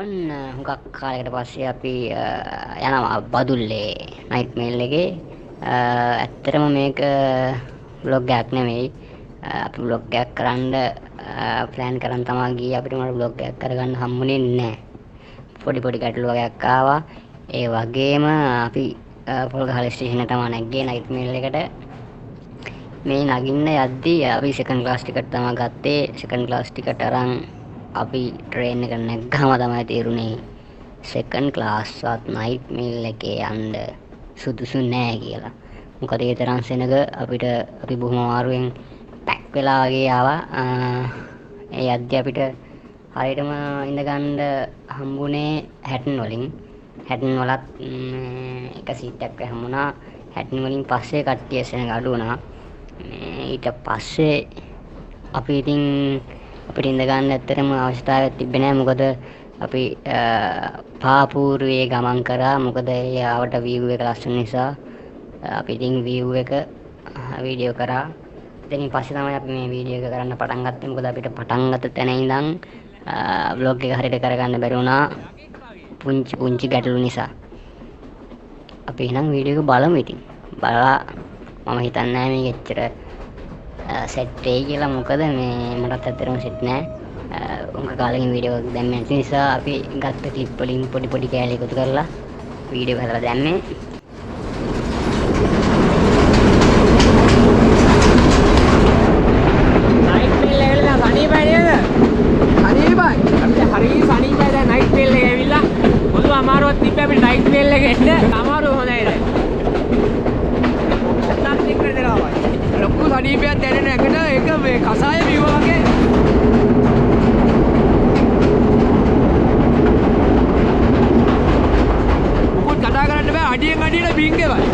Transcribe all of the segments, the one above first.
ඔන්න හුඟක් කාලයකට පස්සේ අපි යනවා බදුල්ලේ නයිට් මේල් එකේ. ඇත්තටම මේක vlog එකක් නෙමෙයි. අපි vlog එකක් කරන්න plan කරන් තමයි ගියේ. අපිට මට vlog එකක් කරගන්න හම්බුනේ නැහැ. පොඩි ගැටලු වගේක් ආවා. ඒ වගේම අපි පොල්ගහල ස්ටේෂන් එක තමයි නැග්ගේ නයිට් මේල් එකට. මේ නගින්න යද්දී අපි සෙකන්ඩ් ක්ලාස් ටිකට් තමයි ගත්තේ. සෙකන්ඩ් ක්ලාස් ටිකට් අරන් අපි ට්‍රේන් එක නැග්ගම තමයි තේරුනේ සෙකන්ඩ් ක්ලාස් වත් නයිට් මේල් එකේ යන්න සුදුසු නෑ කියලා. මොකද ඒ තරම් සෙනග අපිට අපි බොහොම අමාරුවෙන් පැක් වෙලා වගේ ආවා. ඒ යද්දී අපිට හරියටම ඉඳ ගන්න හම්බුනේ හැටන් වලින්. හැටන් වලත් එක සීට් එකක් හම්බුණා. හැටන් වලින් පස්සේ කට්ටිය සෙනග අඩු වුණා. ඊට පස්සේ අපි ඉතින් අපිට ඉඳ ගන්න ඇත්තටම අවස්ථාවක් තිබ්බේ නැහැ. මොකද අපි පාපූර්වයේ ගමන් කරා. මොකද ඒ ආවට view එක ලස්සන නිසා අපි ඉතින් view එක වීඩියෝ කරා. ඉතින් පස්සේ තමයි අපි මේ වීඩියෝ එක කරන්න පටන් ගත්තේ. මොකද අපිට පටන් ගත්ත තැන ඉඳන් vlog එක හරියට කරගන්න බැරි වුණා. පුංචි ගැටලු නිසා. අපි එහෙනම් වීඩියෝ එක බලමු ඉතින්. බලලා මම හිතන්නේ නැහැ මේක එච්චර සෙට් වෙයි කියලා. මොකද මේ මටත් ඇත්තටම සෙට් නෑ. උන්ක කාලෙකින් වීඩියෝ එකක් දැම්මේ නැති නිසා අපි ගත්ත ක්ලිප් වලින් පොඩි කෑලි එකතු කරලා වීඩියෝ හදලා දැම්මේ. නයිට් මේල් එක ඇවිල්ලා සනීපයි නේද? සනීපයි. අපිට හරිය සනීපයි දැන් නයිට් මේල් එක ඇවිල්ලා. මොකද අමාරුවක් තිබ්බේ අපිට නයිට් මේල් එක එන්න. අමාරුව හොඳයි දැන්. නැත්තම් ටිකේ දෙනවා. ලොකු සනීපයක් දැනෙන එකට ඒක මේ කසාය බිව්වා වගේ. මොකද කතා කරන්න බෑ අඩියෙන් බින්ගේවයි.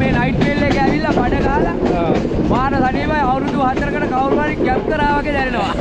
මේ නයිට් මේල් එක ඇවිල්ලා බඩ ගහලා මාන සනීපයි අවුරුදු 4කට කවුරු හරි ගැප් කරා වගේ දැනෙනවා.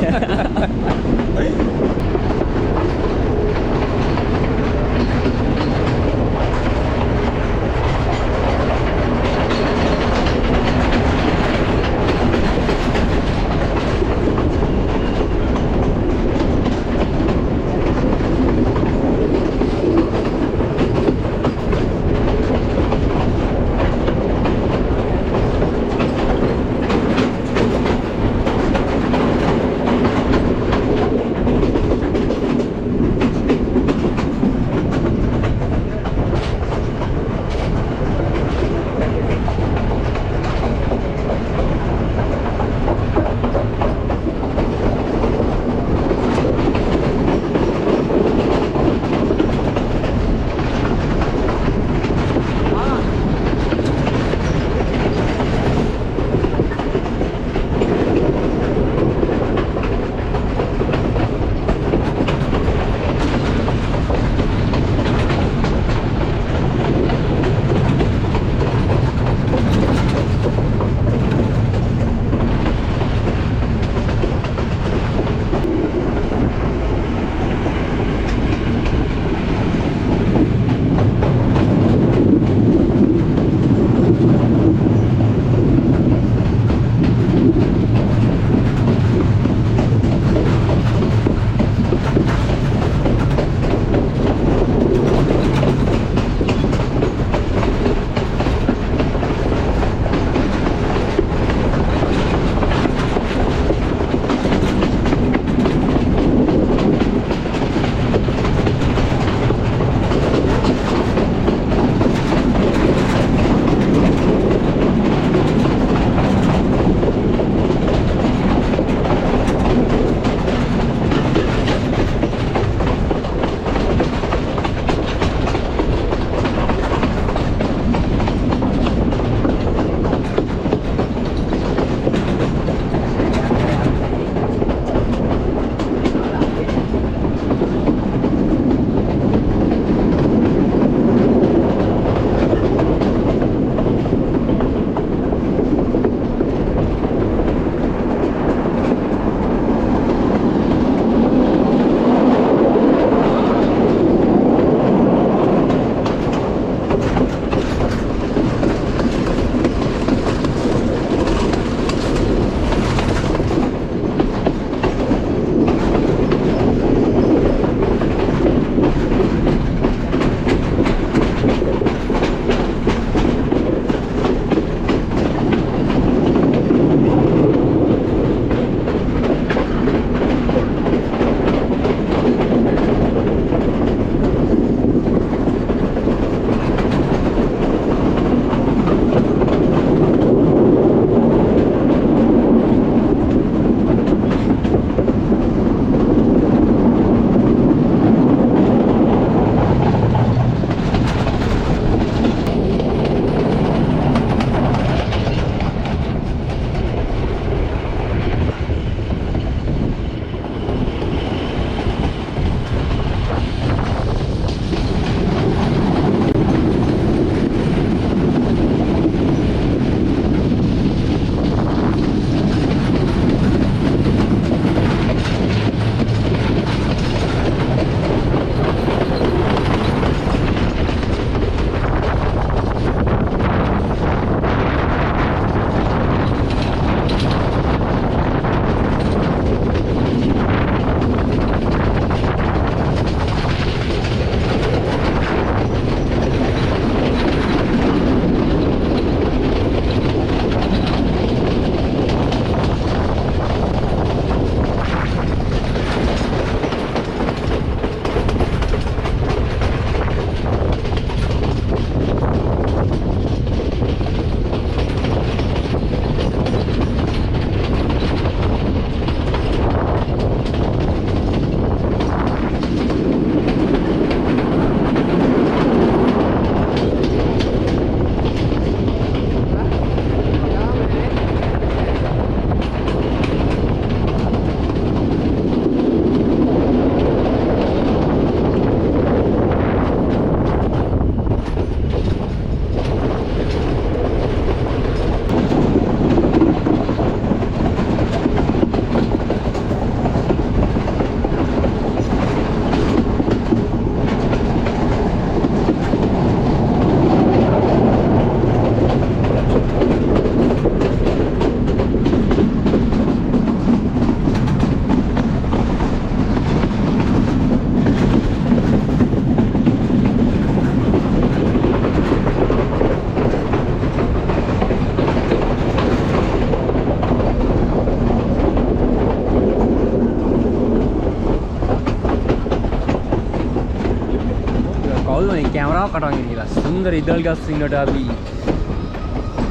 බලන්න කැමරාවක් අටන් ඉන්නවා. සුන්දර ඉදල් ගස් ඉන්නට අපි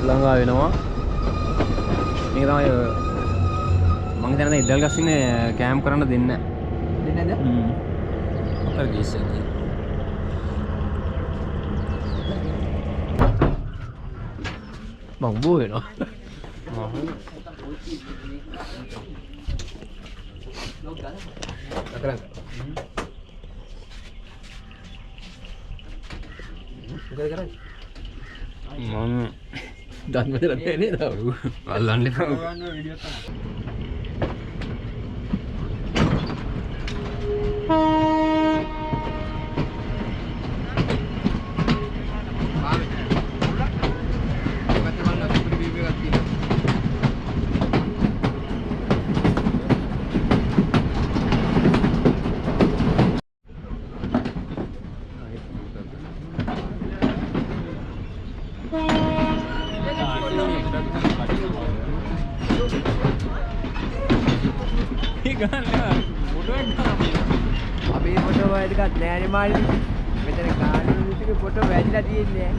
ළඟා වෙනවා. මේක තමයි මම හිතන්නේ ඉදල් ගස් ඉන්නේ කැම්ප් කරන්න දෙන්නේ නැහැ. අතර ගිස් එක. මම බෝ වෙනවා. මම දන් මෙතන තේනේ තාම අල්ලන්න එපා. අපේ ෆොටෝ වලටත් නෑනේ මාළි. මෙතන කාණේ විදිහේ ෆොටෝ වැදිලා තියෙන්නේ.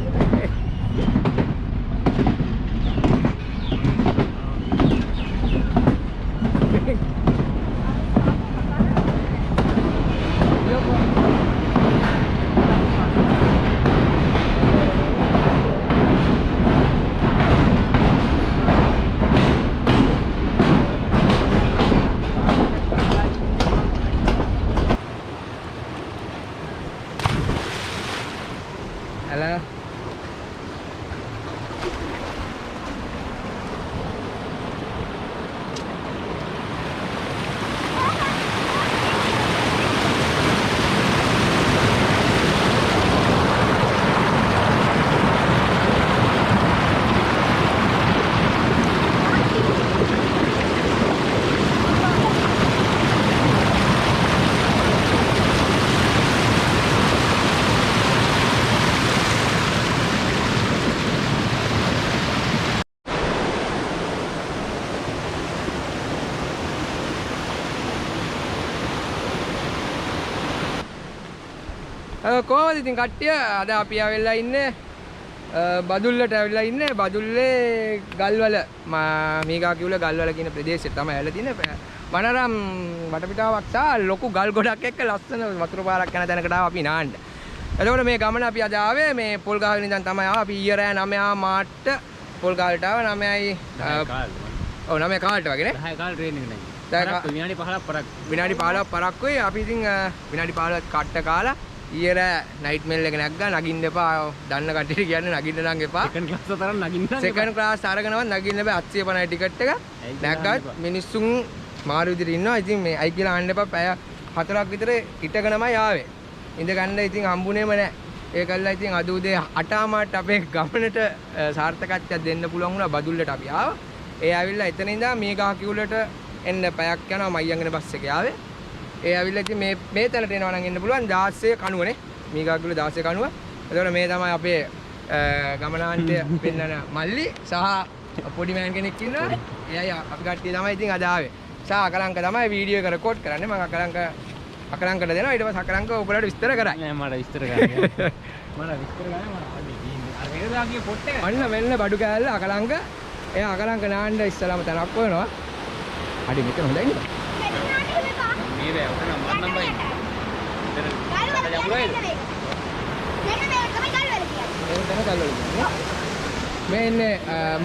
Hello. කොහොමද ඉතින් කට්ටිය අද අපි ආවෙලා ඉන්නේ බදුල්ලට ආවෙලා ඉන්නේ බදුල්ලේ ගල්වල මේකා කිව්ල ගල්වල කියන ප්‍රදේශෙට තමයි ඇවිල්ලා තින්නේ වනරම් වටපිටාවක් සහ ලොකු ගල් ගොඩක් එක්ක ලස්සන වතුර පාරක් යන තැනකට ආව අපි නාන්න. එතකොට මේ ගමන අපි අද ආවේ මේ පොල් ගහවෙන ඉඳන් තමයි ආව. අපි ඊයේ රෑ 9 මාට පොල් ගහලට ආව 9යි ඔව් 9 කාලට වගේ නේ 10 කාල ට්‍රේන් එක නෑ. විනාඩි 15ක් පරක් විනාඩි 15ක් පරක්කුයි අපි ඉතින් විනාඩි 15ක් කට්ට කාලා ඊයර නයිට් මේල් එක නැග්ගා. නගින්න එපා. දන්න කට්ටියට කියන්නේ නගින්න නම් එපා. සෙකන්ඩ් ක්ලාස් තරම් නගින්න. සෙකන්ඩ් ක්ලාස් අරගෙනවත් නගින්න බෑ. 850 ටිකට් එක. නැග්ගත් මිනිස්සුන් මාරු විදිහට ඉන්නවා. ඉතින් මේ අයි කියලා අහන්න එපා. පැය 4ක් විතර හිටගෙනමයි ආවේ. ඉඳ ගන්න ඉතින් හම්බුනේම නැහැ. ඒකල්ලා ඉතින් අද උදේ 8 මාට අපේ ගමනට සාර්ථකත්වයක් දෙන්න පුළුවන් වුණා. බදුල්ලට අපි ආවා. ඒ ඇවිල්ලා එතන ඉඳන් මේ ගහ කිව්ලට එන්න පැයක් යනවා. මයියන්ගෙන බස් එකේ ආවේ. ඒ ඇවිල්ලා ඉතින් මේ තැනට එනවා නම් එන්න පුළුවන් 16 කණුවනේ. මීගාගුල 16 කණුව. එතකොට මේ තමයි අපේ ගමනාන්තය පෙන්නන මල්ලි සහ පොඩි මෑන් කෙනෙක් ඉන්නවා. එයයි අපි කට්ටිය තමයි ඉතින් අද ආවේ. සහ අකලංක තමයි වීඩියෝ එක රෙකෝඩ් කරන්නේ. මම අකලංකට දෙනවා. ඊට පස්සේ අකලංක ඔයගොල්ලන්ට විස්තර කරයි. නෑ මට විස්තර කරන්න. මට විස්තර කරන්න මම අර වේදාගේ පොට් එක. අන්න මෙන්න බඩු කෑල්ල අකලංක. එයා අකලංක නාන්න ඉස්සලාම තනක් හොයනවා. හරි මෙතන හොඳයි නේද? මේ බෑ ඔතන මන් නම් බයි. එතන යමුරයිද? මෙන්න මේ තමයි ගල්වල කියන්නේ. එතන ගල්වල කියන්නේ. මේ ඉන්නේ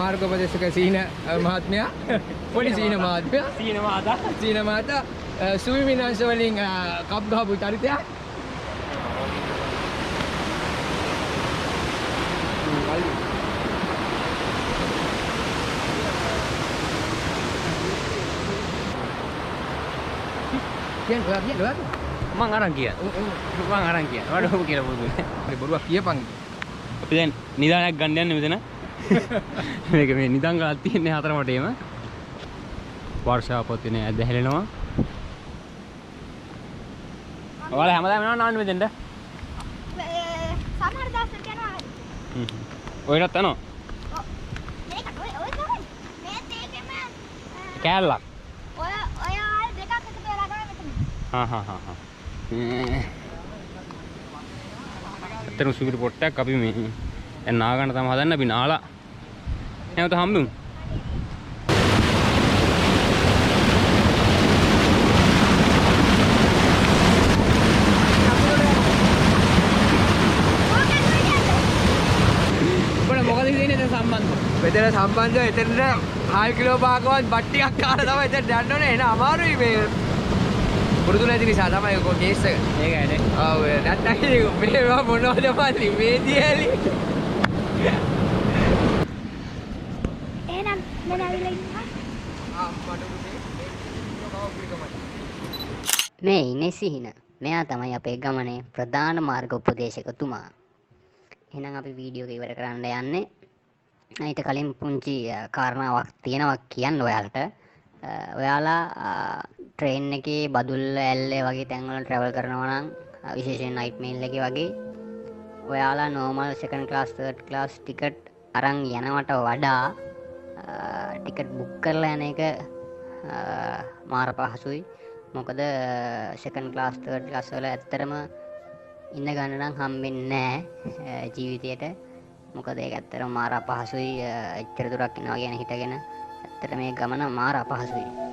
මාර්ගෝපදේශක සීන මහත්මයා. පොඩි සීන මහත්මයා. සීන මහතා ස්විමින් අංශ වලින් කප් ගහපු චරිතයක්. Kian, Mang aran kia. Mang aran kia. Waduh ඔබ කියලා පොදු. හරි බොරුවක් කියපන්. අපි දැන් නිදානයක් ගන්න යන්නේ මෙතන. මේක මේ නිදාන් ගාලා තියන්නේ හතර මටේම. වර්ෂාපොත් වෙන ඇද හැලෙනවා. ඔයාලා හැමදාම යනවා නාන්න මෙතෙන්ට? සමහර දවසට යනවා. ඔයනත් යනවා? ඔව්. මේකට ඔය තමයි. මේත් ඒකෙම කෑල්ලක්. ඔය ආල් දෙකක් එකතු වෙලා තමයි මෙතන. හා. ඇත්තටම සුපිරි පොට්ටයක් අපි මේ දැන් නා ගන්න තමයි හදන්නේ අපි නාලා නැවත හම්බුමු. මෙතන සම්බන්ධව එතනට 5 කිලෝ භාගවත් බත් ටිකක් කාලා තමයි එතනට යන්න ඕනේ. එන අමාරුයි මේ පුරුදු නැති නිසා තමයි ඔක කේස් එක. ඒකයි නේ. ආව් නැත්තම් මේවා මොනවද මල්ලි මේ දියලි. එහෙනම් මම ඇවිල්ලා ඉන්නවා. මේ ඉන්නේ සිහින. මෙයා තමයි අපේ ගමනේ ප්‍රධාන මාර්ග උපදේශකතුමා. එහෙනම් අපි වීඩියෝ එක ඉවර කරන්න යන්නේ. ඊට කලින් පුංචි කාරණාවක් තියෙනවා කියන්න ඔයාලට. ඔයාලා ට්‍රේන් එකේ බදුල්ල ඇල්ලේ වගේ තැන්වල ට්‍රැවල් කරනවා නම් විශේෂයෙන් නයිට් මේල් එකේ වගේ ඔයාලා normal second class third class ticket අරන් යනවට වඩා ටිකට් බුක් කරලා යන එක මාර පහසුයි. මොකද second class third class වල ඇත්තටම ඉන්න ගන්න නම් හම්බෙන්නේ නැහැ ජීවිතේට. මොකද ඒක ඇත්තටම මාර අපහසුයි. එච්චර දුරක් යනවා කියන හිතගෙන ඇත්තට මේ ගමන මාර අපහසුයි.